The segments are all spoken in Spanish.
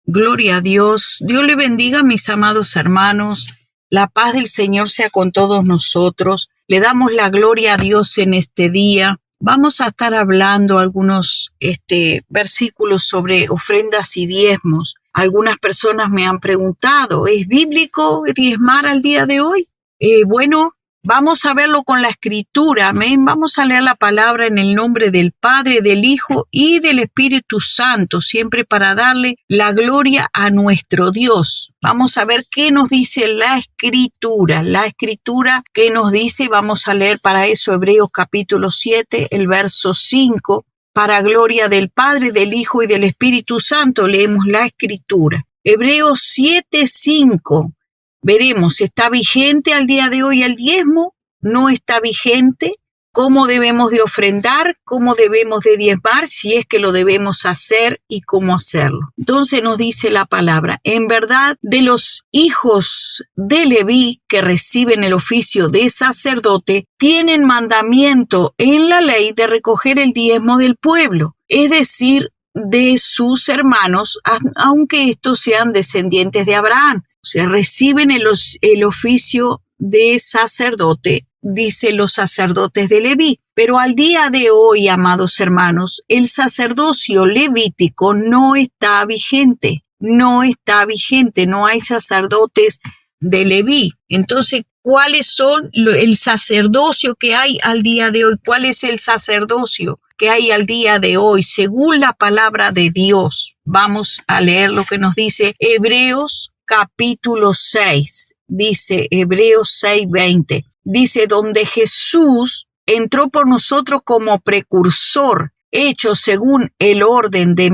Gloria a Dios. Dios le bendiga, mis amados hermanos. La paz del Señor sea con todos nosotros. Le damos la gloria a Dios en este día. Vamos a estar hablando algunos versículos sobre ofrendas y diezmos. Algunas personas me han preguntado, ¿es bíblico diezmar al día de hoy? Bueno, vamos a verlo con la Escritura, amén. Vamos a leer la palabra en el nombre del Padre, del Hijo y del Espíritu Santo, siempre para darle la gloria a nuestro Dios. Vamos a ver qué nos dice la Escritura. La Escritura, ¿qué nos dice? Vamos a leer para eso Hebreos capítulo 7, el verso 5. Para gloria del Padre, del Hijo y del Espíritu Santo, leemos la Escritura. Hebreos 7, 5. Veremos, ¿está vigente al día de hoy el diezmo? ¿No está vigente? ¿Cómo debemos de ofrendar? ¿Cómo debemos de diezmar? Si es que lo debemos hacer y cómo hacerlo. Entonces nos dice la palabra, en verdad, de los hijos de Leví que reciben el oficio de sacerdote, tienen mandamiento en la ley de recoger el diezmo del pueblo, es decir, de sus hermanos, aunque estos sean descendientes de Abraham. O sea, reciben el oficio de sacerdote, dice los sacerdotes de Leví. Pero al día de hoy, amados hermanos, el sacerdocio levítico no está vigente. No está vigente, no hay sacerdotes de Leví. Entonces, ¿cuáles son el sacerdocio que hay al día de hoy? ¿Cuál es el sacerdocio que hay al día de hoy según la palabra de Dios? Vamos a leer lo que nos dice Hebreos capítulo 6, dice Hebreos 6:20, dice, donde Jesús entró por nosotros como precursor, hecho según el orden de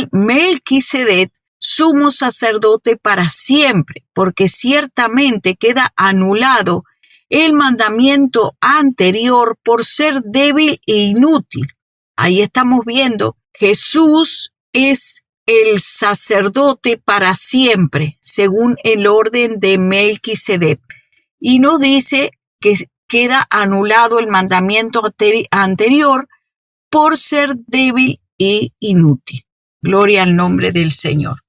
Melquisedec, sumo sacerdote para siempre, porque ciertamente queda anulado el mandamiento anterior por ser débil e inútil. Ahí estamos viendo, Jesús es el sacerdote para siempre, según el orden de Melquisedec. Y nos dice que queda anulado el mandamiento anterior por ser débil e inútil. Gloria al nombre del Señor.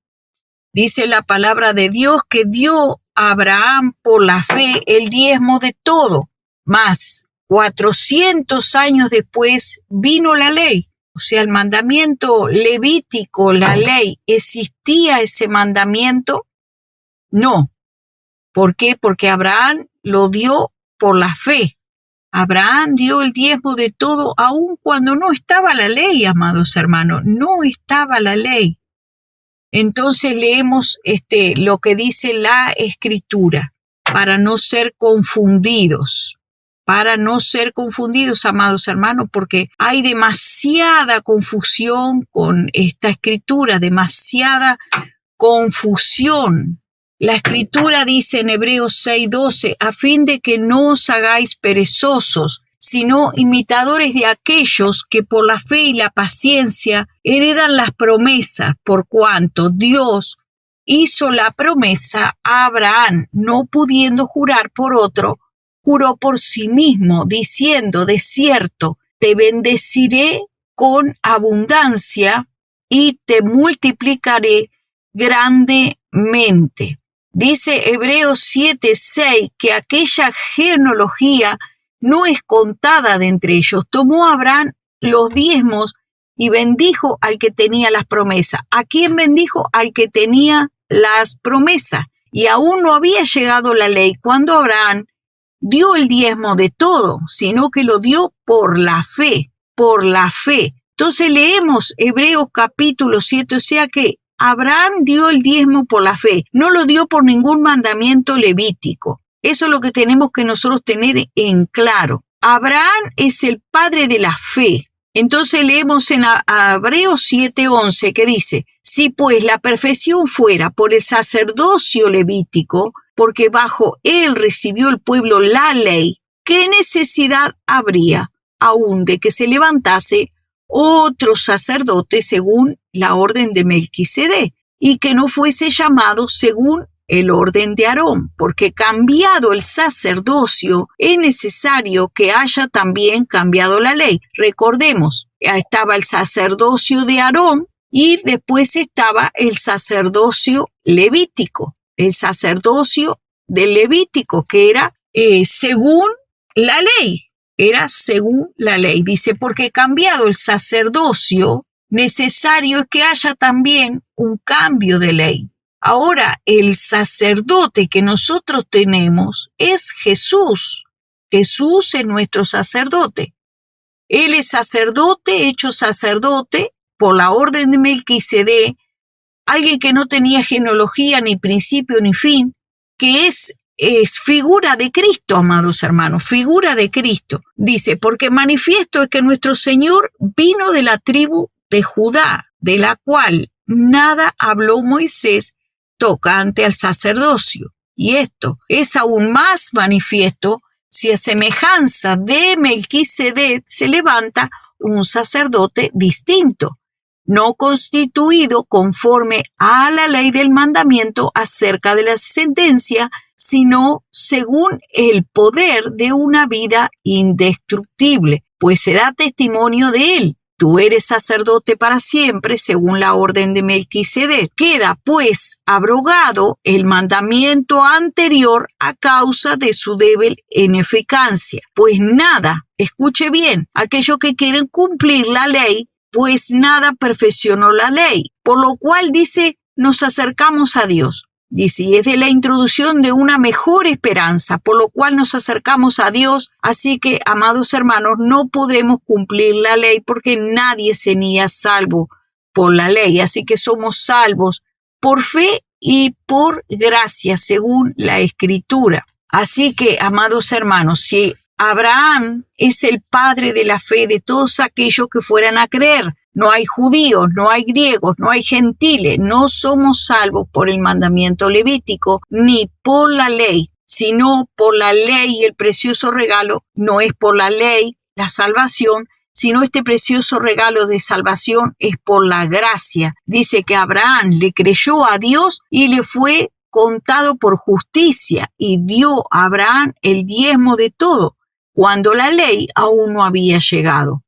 Dice la palabra de Dios que dio a Abraham por la fe el diezmo de todo, mas 400 años después vino la ley. O sea, el mandamiento levítico, la ley, ¿existía ese mandamiento? No. ¿Por qué? Porque Abraham lo dio por la fe. Abraham dio el diezmo de todo, aun cuando no estaba la ley, amados hermanos, no estaba la ley. Entonces leemos lo que dice la Escritura, para no ser confundidos. Para no ser confundidos, amados hermanos, porque hay demasiada confusión con esta Escritura, demasiada confusión. La Escritura dice en Hebreos 6:12, a fin de que no os hagáis perezosos, sino imitadores de aquellos que por la fe y la paciencia heredan las promesas, por cuanto Dios hizo la promesa a Abraham, no pudiendo jurar por otro, juró por sí mismo, diciendo, de cierto, te bendeciré con abundancia y te multiplicaré grandemente. Dice Hebreos 7:6 que aquella genealogía no es contada de entre ellos. Tomó Abraham los diezmos y bendijo al que tenía las promesas. ¿A quién bendijo? Al que tenía las promesas. Y aún no había llegado la ley cuando Abraham dio el diezmo de todo, sino que lo dio por la fe, por la fe. Entonces leemos Hebreos capítulo 7, o sea que Abraham dio el diezmo por la fe, no lo dio por ningún mandamiento levítico. Eso es lo que tenemos que nosotros tener en claro. Abraham es el padre de la fe. Entonces leemos en Hebreos 7:11 que dice, si pues la perfección fuera por el sacerdocio levítico, porque bajo él recibió el pueblo la ley, ¿qué necesidad habría aún de que se levantase otro sacerdote según la orden de Melquisedec y que no fuese llamado según el orden de Aarón? Porque cambiado el sacerdocio, es necesario que haya también cambiado la ley. Recordemos, estaba el sacerdocio de Aarón Y después estaba el sacerdocio levítico, el sacerdocio del Levítico, que era según la ley. Era según la ley. Dice, porque cambiado el sacerdocio, necesario es que haya también un cambio de ley. Ahora, el sacerdote que nosotros tenemos es Jesús. Jesús es nuestro sacerdote. Él es sacerdote, hecho sacerdote por la orden de Melquisedec, alguien que no tenía genealogía, ni principio, ni fin, que es figura de Cristo, amados hermanos, figura de Cristo. Dice, porque manifiesto es que nuestro Señor vino de la tribu de Judá, de la cual nada habló Moisés tocante al sacerdocio. Y esto es aún más manifiesto si a semejanza de Melquisedec se levanta un sacerdote distinto, no constituido conforme a la ley del mandamiento acerca de la descendencia, sino según el poder de una vida indestructible, pues se da testimonio de él. Tú eres sacerdote para siempre, según la orden de Melquisedec. Queda, pues, abrogado el mandamiento anterior a causa de su débil ineficacia. Pues nada, escuche bien, aquellos que quieren cumplir la ley, pues nada perfeccionó la ley, por lo cual dice, nos acercamos a Dios. Dice, y es de la introducción de una mejor esperanza, por lo cual nos acercamos a Dios. Así que, amados hermanos, no podemos cumplir la ley porque nadie sería salvo por la ley. Así que somos salvos por fe y por gracia, según la Escritura. Así que, amados hermanos, si Abraham es el padre de la fe de todos aquellos que fueran a creer, no hay judíos, no hay griegos, no hay gentiles, no somos salvos por el mandamiento levítico ni por la ley, sino por la ley y el precioso regalo. No es por la ley la salvación, sino este precioso regalo de salvación es por la gracia. Dice que Abraham le creyó a Dios y le fue contado por justicia y dio a Abraham el diezmo de todo, cuando la ley aún no había llegado.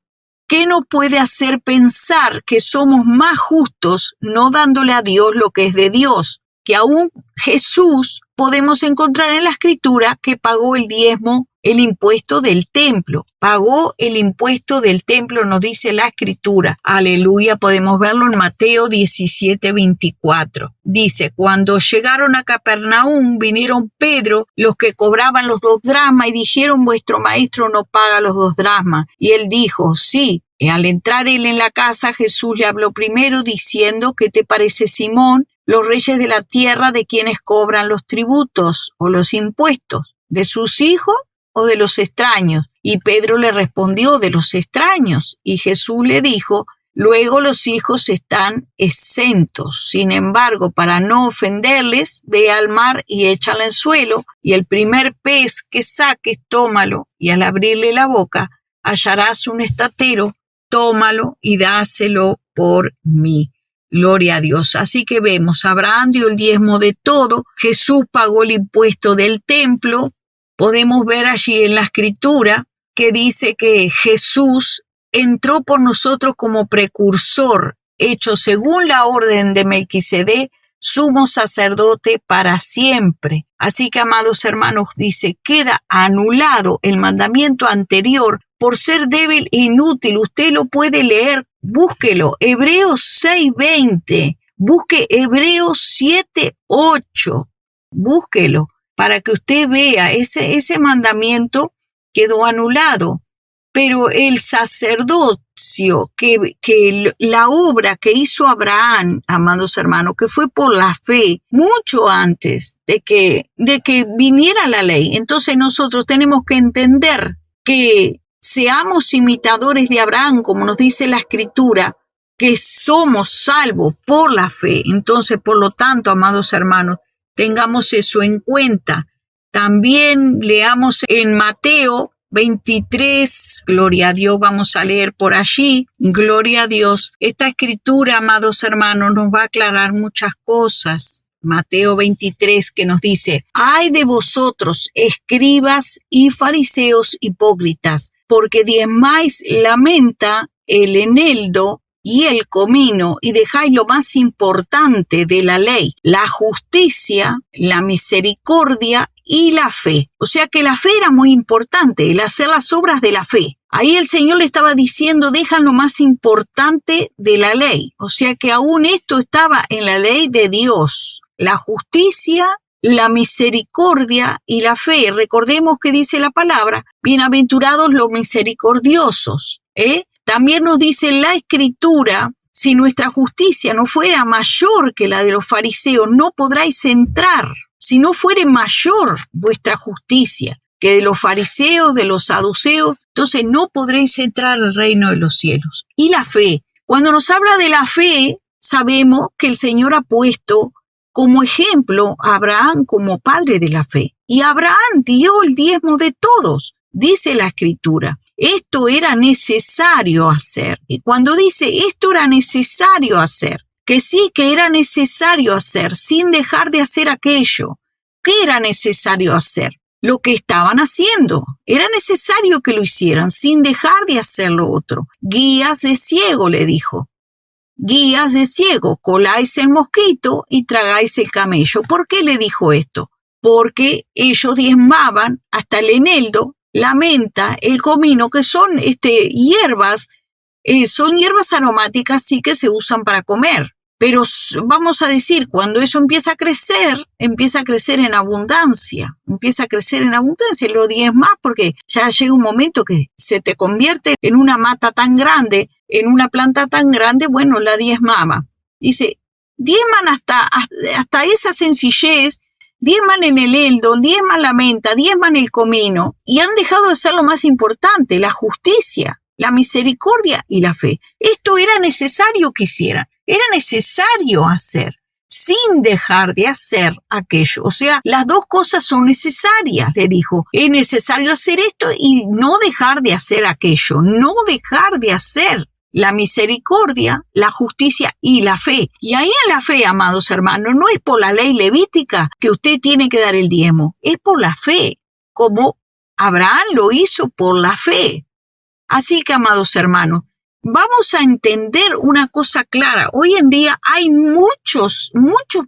¿Qué nos puede hacer pensar que somos más justos no dándole a Dios lo que es de Dios? Que aún Jesús podemos encontrar en la Escritura que pagó el diezmo, el impuesto del templo. Pagó el impuesto del templo, nos dice la Escritura. Aleluya, podemos verlo en Mateo 17:24. Dice, cuando llegaron a Capernaum, vinieron Pedro, los que cobraban los 2 dracmas, y dijeron, vuestro maestro no paga los 2 dracmas. Y él dijo, sí. Y al entrar él en la casa, Jesús le habló primero diciendo, ¿qué te parece, Simón? Los reyes de la tierra, ¿de quienes cobran los tributos o los impuestos? ¿De sus hijos o de los extraños? Y Pedro le respondió, de los extraños. Y Jesús le dijo, luego los hijos están exentos. Sin embargo, para no ofenderles, ve al mar y échale al suelo, y el primer pez que saques, tómalo, y al abrirle la boca, hallarás un estatero, tómalo y dáselo por mí. Gloria a Dios. Así que vemos, Abraham dio el diezmo de todo, Jesús pagó el impuesto del templo. Podemos ver allí en la Escritura que dice que Jesús entró por nosotros como precursor, hecho según la orden de Melquisedec, sumo sacerdote para siempre. Así que, amados hermanos, dice, queda anulado el mandamiento anterior por ser débil e inútil. Usted lo puede leer, búsquelo, Hebreos 6:20, busque Hebreos 7:8, búsquelo para que usted vea, ese mandamiento quedó anulado. Pero el sacerdocio, que la obra que hizo Abraham, amados hermanos, que fue por la fe, mucho antes de que viniera la ley. Entonces nosotros tenemos que entender que seamos imitadores de Abraham, como nos dice la Escritura, que somos salvos por la fe. Entonces, por lo tanto, amados hermanos, tengamos eso en cuenta. También leamos en Mateo 23, gloria a Dios, vamos a leer por allí, gloria a Dios. Esta escritura, amados hermanos, nos va a aclarar muchas cosas. Mateo 23, que nos dice, ay de vosotros, escribas y fariseos hipócritas, porque diezmáis la menta, el eneldo y el comino y dejáis lo más importante de la ley, la justicia, la misericordia y la fe. O sea que la fe era muy importante, el hacer las obras de la fe. Ahí el Señor le estaba diciendo, dejan lo más importante de la ley. O sea que aún esto estaba en la ley de Dios. La justicia, la misericordia y la fe. Recordemos que dice la palabra, bienaventurados los misericordiosos. También nos dice la Escritura, si nuestra justicia no fuera mayor que la de los fariseos, no podráis entrar. Si no fuere mayor vuestra justicia que de los fariseos, de los saduceos, entonces no podréis entrar al reino de los cielos. Y la fe. Cuando nos habla de la fe, sabemos que el Señor ha puesto como ejemplo a Abraham como padre de la fe. Y Abraham dio el diezmo de todos, dice la Escritura. Esto era necesario hacer. Y cuando dice esto era necesario hacer, que sí que era necesario hacer sin dejar de hacer aquello. ¿Qué era necesario hacer? Lo que estaban haciendo. Era necesario que lo hicieran sin dejar de hacer lo otro. Guías de ciego, le dijo. Guías de ciego, coláis el mosquito y tragáis el camello. ¿Por qué le dijo esto? Porque ellos diezmaban hasta el eneldo, la menta, el comino, que son hierbas, son hierbas aromáticas sí que se usan para comer. Pero vamos a decir, cuando eso empieza a crecer en abundancia, lo diezmas porque ya llega un momento que se te convierte en una mata tan grande, en una planta tan grande, bueno, la diezmaba. Dice, diezman hasta esa sencillez, diezman en el eldo, diezman la menta, diezman el comino, y han dejado de ser lo más importante, la justicia, la misericordia y la fe. Esto era necesario que hicieran. Era necesario hacer, sin dejar de hacer aquello. O sea, las dos cosas son necesarias, le dijo. Es necesario hacer esto y no dejar de hacer aquello. No dejar de hacer la misericordia, la justicia y la fe. Y ahí en la fe, amados hermanos, no es por la ley levítica que usted tiene que dar el diezmo. Es por la fe, como Abraham lo hizo por la fe. Así que, amados hermanos, vamos a entender una cosa clara. Hoy en día hay muchos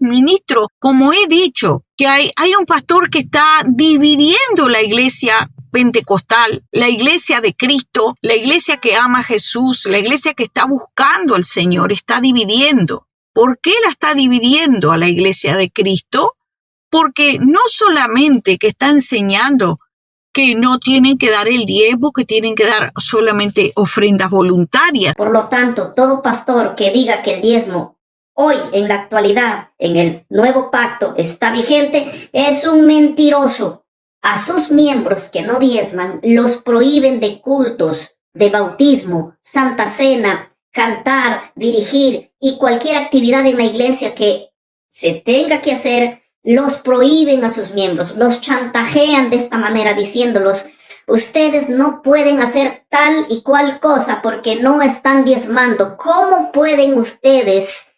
ministros, como he dicho, que hay un pastor que está dividiendo la iglesia pentecostal, la iglesia de Cristo, la iglesia que ama a Jesús, la iglesia que está buscando al Señor, está dividiendo. ¿Por qué la está dividiendo a la iglesia de Cristo? Porque no solamente que está enseñando que no tienen que dar el diezmo, que tienen que dar solamente ofrendas voluntarias. Por lo tanto, todo pastor que diga que el diezmo hoy, en la actualidad, en el nuevo pacto, está vigente, es un mentiroso. A sus miembros que no diezman, los prohíben de cultos, de bautismo, santa cena, cantar, dirigir y cualquier actividad en la iglesia que se tenga que hacer. Los prohíben a sus miembros, los chantajean de esta manera diciéndolos, ustedes no pueden hacer tal y cual cosa porque no están diezmando. ¿Cómo pueden ustedes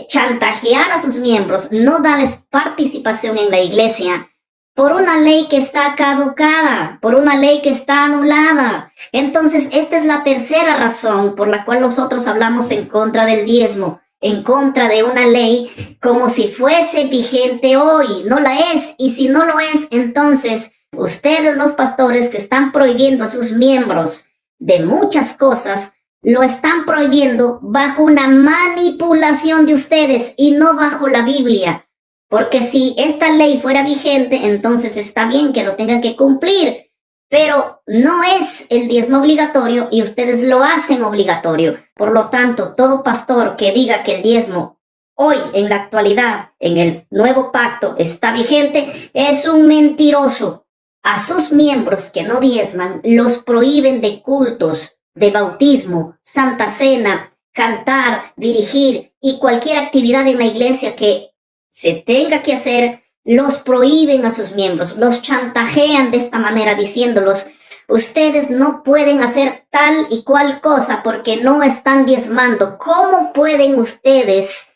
chantajear a sus miembros, no darles participación en la iglesia por una ley que está caducada, por una ley que está anulada? Entonces, esta es la tercera razón por la cual nosotros hablamos en contra del diezmo, en contra de una ley como si fuese vigente hoy. No la es, y si no lo es, entonces ustedes, los pastores que están prohibiendo a sus miembros de muchas cosas, lo están prohibiendo bajo una manipulación de ustedes y no bajo la Biblia. Porque si esta ley fuera vigente, entonces está bien que lo tengan que cumplir, pero no es el diezmo obligatorio y ustedes lo hacen obligatorio. Por lo tanto, todo pastor que diga que el diezmo hoy, en la actualidad, en el nuevo pacto, está vigente, es un mentiroso. A sus miembros que no diezman, los prohíben de cultos, de bautismo, santa cena, cantar, dirigir y cualquier actividad en la iglesia que se tenga que hacer. Los prohíben a sus miembros, los chantajean de esta manera diciéndolos, ustedes no pueden hacer tal y cual cosa porque no están diezmando. ¿Cómo pueden ustedes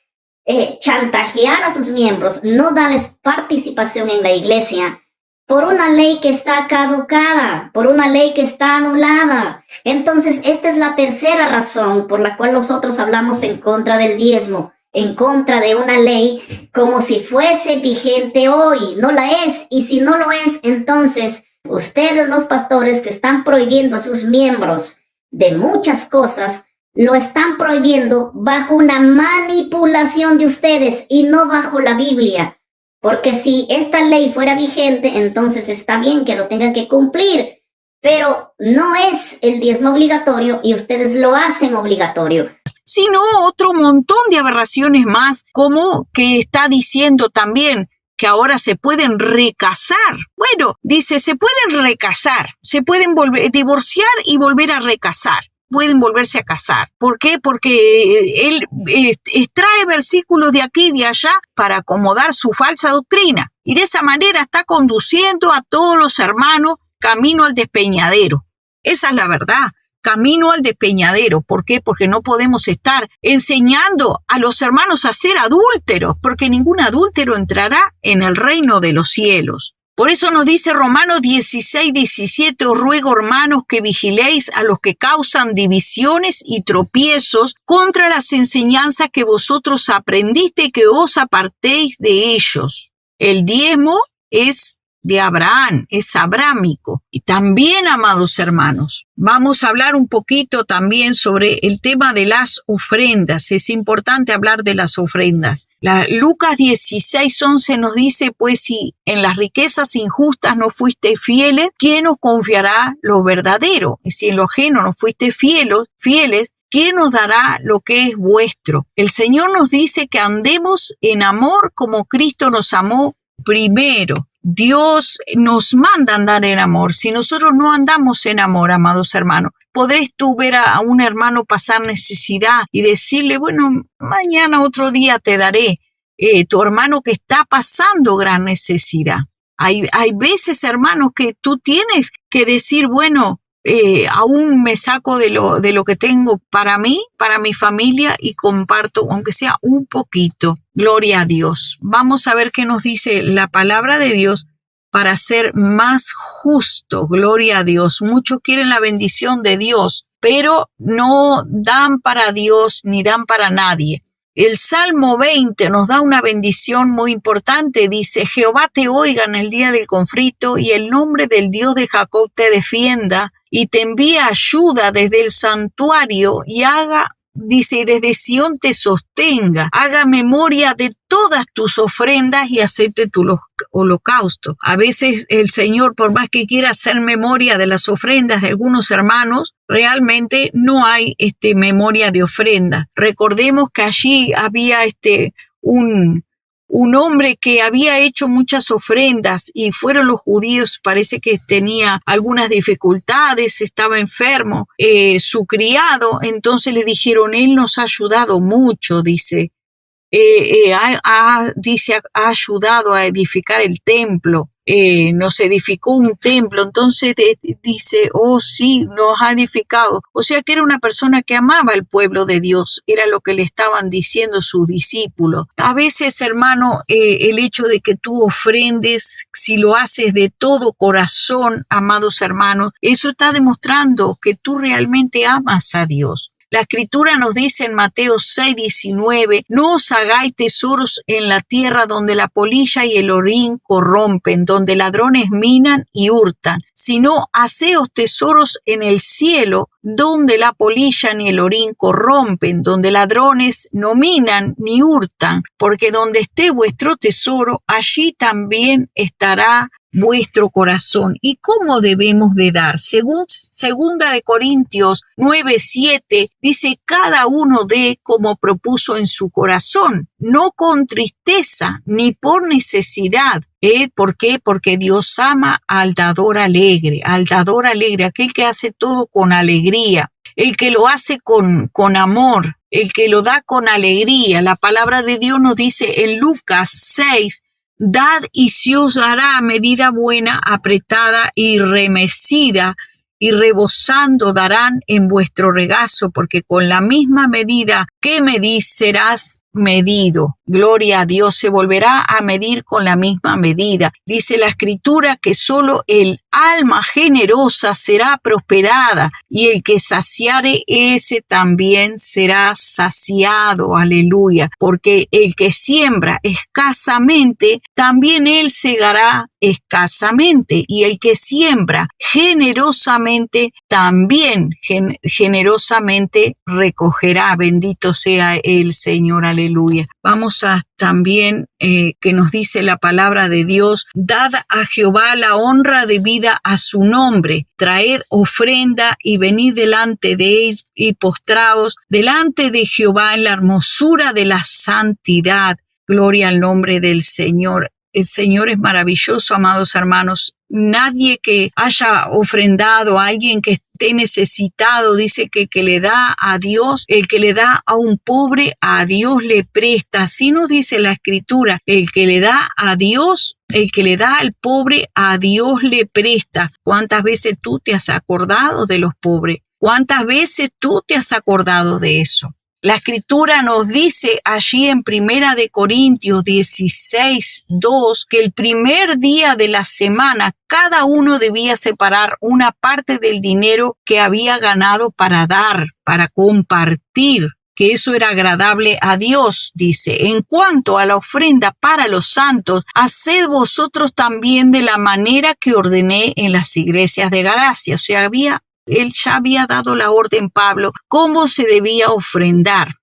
chantajear a sus miembros, no darles participación en la iglesia por una ley que está caducada, por una ley que está anulada. Entonces, esta es la tercera razón por la cual nosotros hablamos en contra del diezmo, en contra de una ley como si fuese vigente hoy. No la es, y si no lo es, entonces ustedes, los pastores que están prohibiendo a sus miembros de muchas cosas, lo están prohibiendo bajo una manipulación de ustedes y no bajo la Biblia. Porque si esta ley fuera vigente, entonces está bien que lo tengan que cumplir, pero no es el diezmo obligatorio y ustedes lo hacen obligatorio. Sino otro montón de aberraciones más, como que está diciendo también que ahora se pueden recasar. Bueno, dice, se pueden recasar, se pueden divorciar y volver a recasar. Pueden volverse a casar. ¿Por qué? Porque él extrae versículos de aquí y de allá para acomodar su falsa doctrina. Y de esa manera está conduciendo a todos los hermanos camino al despeñadero. Esa es la verdad. Camino al despeñadero. ¿Por qué? Porque no podemos estar enseñando a los hermanos a ser adúlteros, porque ningún adúltero entrará en el reino de los cielos. Por eso nos dice Romanos 16:17, os ruego, hermanos, que vigiléis a los que causan divisiones y tropiezos contra las enseñanzas que vosotros aprendiste y que os apartéis de ellos. El diezmo es de Abraham, es abrámico. Y también, amados hermanos, vamos a hablar un poquito también sobre el tema de las ofrendas. Es importante hablar de las ofrendas. Lucas 16:11 nos dice, pues si en las riquezas injustas no fuiste fieles, ¿quién os confiará lo verdadero? Y si en lo ajeno no fuiste fieles, ¿quién nos dará lo que es vuestro? El Señor nos dice que andemos en amor como Cristo nos amó primero. Dios nos manda andar en amor. Si nosotros no andamos en amor, amados hermanos, podrás tú ver a un hermano pasar necesidad y decirle, bueno, mañana otro día te daré. Tu hermano que está pasando gran necesidad. Hay veces, hermanos, que tú tienes que decir, bueno, aún me saco de lo que tengo para mí, para mi familia y comparto, aunque sea un poquito. Gloria a Dios. Vamos a ver qué nos dice la palabra de Dios para ser más justo. Gloria a Dios. Muchos quieren la bendición de Dios, pero no dan para Dios ni dan para nadie. El Salmo 20 nos da una bendición muy importante. Dice, Jehová te oiga en el día del conflicto y el nombre del Dios de Jacob te defienda y te envía ayuda desde el santuario y dice, desde Sión te sostenga, haga memoria de todas tus ofrendas y acepte tu holocausto. A veces el Señor, por más que quiera hacer memoria de las ofrendas de algunos hermanos, realmente no hay memoria de ofrenda. Recordemos que allí había un hombre que había hecho muchas ofrendas y fueron los judíos, parece que tenía algunas dificultades, estaba enfermo, su criado, entonces le dijeron, él nos ha ayudado mucho, dice, ha ayudado a edificar el templo, nos edificó un templo, entonces dice, oh sí, nos ha edificado. O sea que era una persona que amaba al pueblo de Dios, era lo que le estaban diciendo sus discípulos. A veces, hermano, el hecho de que tú ofrendes, si lo haces de todo corazón, amados hermanos, eso está demostrando que tú realmente amas a Dios. La Escritura nos dice en Mateo 6:19, no os hagáis tesoros en la tierra donde la polilla y el orín corrompen, donde ladrones minan y hurtan, sino haceos tesoros en el cielo, donde la polilla ni el orín corrompen, donde ladrones no minan ni hurtan, porque donde esté vuestro tesoro, allí también estará vuestro corazón. ¿Y cómo debemos de dar? Según 2 Corintios 9:7 dice, cada uno dé como propuso en su corazón, no con tristeza ni por necesidad. ¿Por qué? Porque Dios ama al dador alegre, aquel que hace todo con alegría, el que lo hace con amor, el que lo da con alegría. La palabra de Dios nos dice en Lucas 6, dad y se os dará medida buena, apretada y remecida, y rebosando darán en vuestro regazo, porque con la misma medida que medís serás medido. Gloria a Dios, se volverá a medir con la misma medida. Dice la Escritura que solo el alma generosa será prosperada y el que saciare ese también será saciado. Aleluya. Porque el que siembra escasamente, también él segará escasamente, y el que siembra generosamente, también generosamente recogerá. Bendito sea el Señor. Aleluya. Vamos a también que nos dice la palabra de Dios: dad a Jehová la honra debida a su nombre, traed ofrenda y venid delante de él y postraos delante de Jehová en la hermosura de la santidad. Gloria al nombre del Señor. El Señor es maravilloso, amados hermanos. Nadie que haya ofrendado, alguien que esté necesitado, dice que le da a Dios, el que le da a un pobre, a Dios le presta. Así nos dice la Escritura: el que le da a Dios, el que le da al pobre, a Dios le presta. ¿Cuántas veces tú te has acordado de los pobres? ¿Cuántas veces tú te has acordado de eso? La Escritura nos dice allí en 1 Corintios 16:2 que el primer día de la semana cada uno debía separar una parte del dinero que había ganado para dar, para compartir, que eso era agradable a Dios. Dice: en cuanto a la ofrenda para los santos, haced vosotros también de la manera que ordené en las iglesias de Galacia. O sea, él ya había dado la orden, Pablo, cómo se debía ofrendar.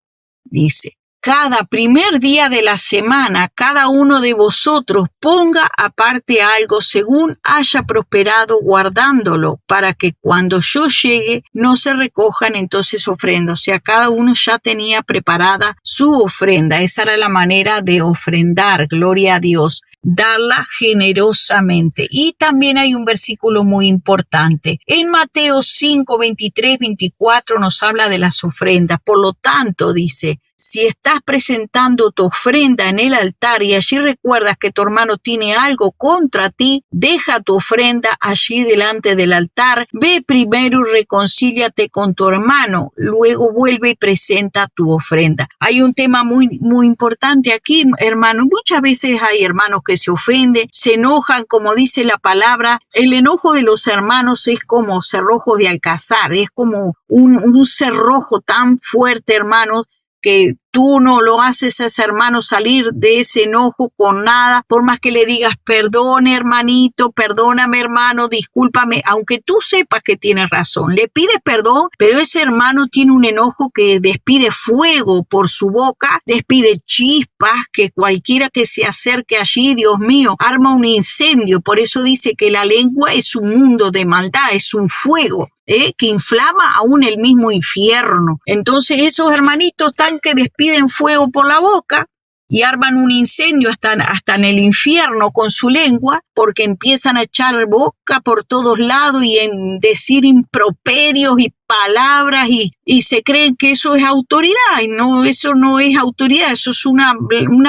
Dice: cada primer día de la semana, cada uno de vosotros ponga aparte algo según haya prosperado, guardándolo, para que cuando yo llegue no se recojan entonces ofrendas. O sea, cada uno ya tenía preparada su ofrenda. Esa era la manera de ofrendar. Gloria a Dios. Darla generosamente. Y también hay un versículo muy importante. En Mateo 5, 23, 24 nos habla de las ofrendas. Por lo tanto, dice: si estás presentando tu ofrenda en el altar y allí recuerdas que tu hermano tiene algo contra ti, deja tu ofrenda allí delante del altar, ve primero y reconcíliate con tu hermano, luego vuelve y presenta tu ofrenda. Hay un tema muy importante aquí, hermano. Muchas veces hay hermanos que se ofenden, se enojan, como dice la palabra. El enojo de los hermanos es como cerrojo de alcázar, es como un cerrojo tan fuerte, hermanos, que tú no lo haces a ese hermano salir de ese enojo con nada, por más que le digas: perdone hermanito, perdóname hermano, discúlpame, aunque tú sepas que tienes razón, le pides perdón, pero ese hermano tiene un enojo que despide fuego por su boca, despide chispas, que cualquiera que se acerque allí, Dios mío, arma un incendio. Por eso dice que la lengua es un mundo de maldad, es un fuego que inflama aún el mismo infierno. Entonces esos hermanitos están que despiden fuego por la boca y arman un incendio hasta en el infierno con su lengua, porque empiezan a echar boca por todos lados y en decir improperios y palabras y se creen que eso es autoridad. Y no, eso no es autoridad, eso es una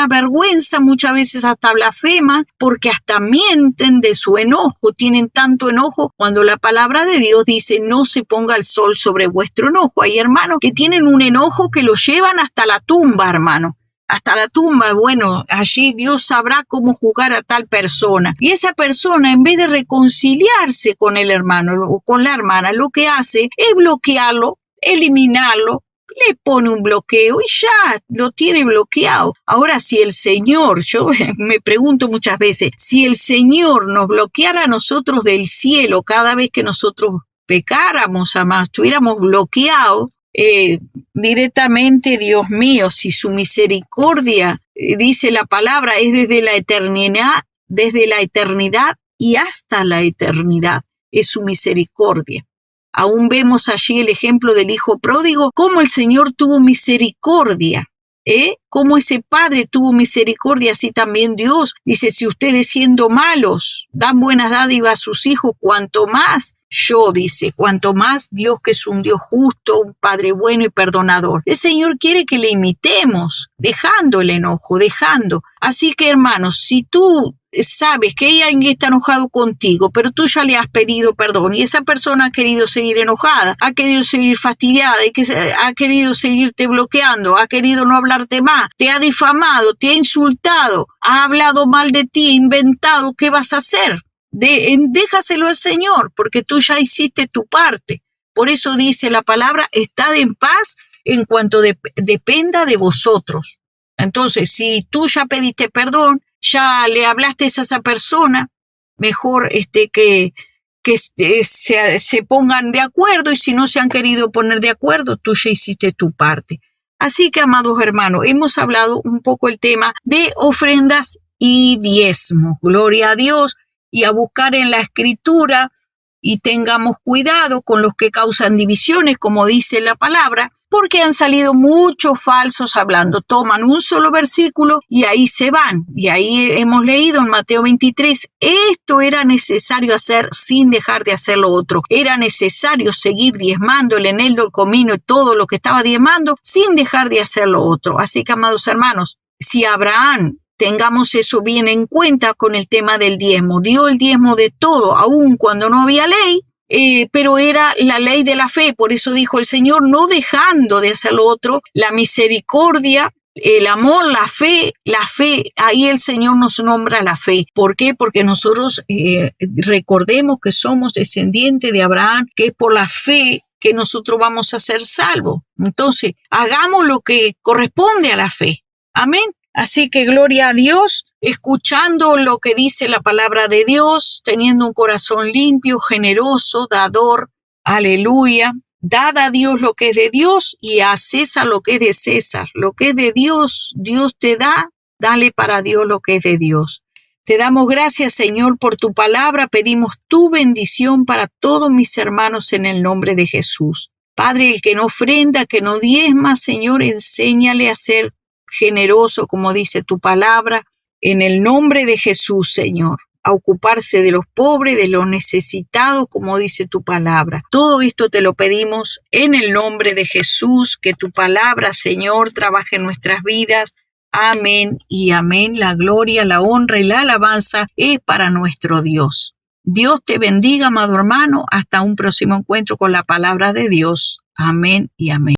vergüenza, muchas veces hasta blasfema, porque hasta mienten de su enojo, tienen tanto enojo, cuando la palabra de Dios dice: no se ponga el sol sobre vuestro enojo. Hay hermanos que tienen un enojo que lo llevan hasta la tumba, hermano. Hasta la tumba. Bueno, allí Dios sabrá cómo juzgar a tal persona. Y esa persona, en vez de reconciliarse con el hermano o con la hermana, lo que hace es bloquearlo, eliminarlo, le pone un bloqueo y ya lo tiene bloqueado. Ahora, si el Señor, yo me pregunto muchas veces, si el Señor nos bloqueara a nosotros del cielo cada vez que nosotros pecáramos, además, estuviéramos bloqueados, directamente, Dios mío, si su misericordia, dice la palabra, es desde la eternidad y hasta la eternidad, es su misericordia. Aún vemos allí el ejemplo del hijo pródigo, cómo el Señor tuvo misericordia, cómo ese padre tuvo misericordia, así también Dios. Dice: si ustedes, siendo malos, dan buenas dádivas a sus hijos, cuanto más yo, dice, cuanto más Dios, que es un Dios justo, un Padre bueno y perdonador. El Señor quiere que le imitemos, dejando el enojo, dejando. Así que, hermanos, si tú sabes que alguien está enojado contigo, pero tú ya le has pedido perdón y esa persona ha querido seguir enojada, ha querido seguir fastidiada y ha querido seguirte bloqueando, ha querido no hablarte más, te ha difamado, te ha insultado, ha hablado mal de ti, inventado, ¿qué vas a hacer? Déjaselo al Señor, porque tú ya hiciste tu parte. Por eso dice la palabra, estad en paz en cuanto dependa de vosotros. Entonces, si tú ya pediste perdón, ya le hablaste a esa persona, mejor que se pongan de acuerdo, y si no se han querido poner de acuerdo, tú ya hiciste tu parte. Así que, amados hermanos, hemos hablado un poco el tema de ofrendas y diezmos. Gloria a Dios, y a buscar en la Escritura, y tengamos cuidado con los que causan divisiones, como dice la palabra, porque han salido muchos falsos hablando. Toman un solo versículo y ahí se van. Y ahí hemos leído en Mateo 23, esto era necesario hacer sin dejar de hacer lo otro. Era necesario seguir diezmando el eneldo, el comino y todo lo que estaba diezmando sin dejar de hacer lo otro. Así que, amados hermanos, si Abraham, tengamos eso bien en cuenta con el tema del diezmo, dio el diezmo de todo, aun cuando no había ley, pero era la ley de la fe. Por eso dijo el Señor, no dejando de hacer lo otro, la misericordia, el amor, la fe, ahí el Señor nos nombra la fe. ¿Por qué? Porque nosotros recordemos que somos descendientes de Abraham, que es por la fe que nosotros vamos a ser salvos. Entonces, hagamos lo que corresponde a la fe. Amén. Así que gloria a Dios, escuchando lo que dice la palabra de Dios, teniendo un corazón limpio, generoso, dador, aleluya. Dad a Dios lo que es de Dios y a César lo que es de César. Lo que es de Dios, Dios te da, dale para Dios lo que es de Dios. Te damos gracias, Señor, por tu palabra. Pedimos tu bendición para todos mis hermanos en el nombre de Jesús. Padre, el que no ofrenda, que no diezma, Señor, enséñale a ser generoso, como dice tu palabra, en el nombre de Jesús, Señor, a ocuparse de los pobres, de los necesitados, como dice tu palabra. Todo esto te lo pedimos en el nombre de Jesús, que tu palabra, Señor, trabaje en nuestras vidas. Amén y amén. La gloria, la honra y la alabanza es para nuestro Dios. Dios te bendiga, amado hermano. Hasta un próximo encuentro con la palabra de Dios. Amén y amén.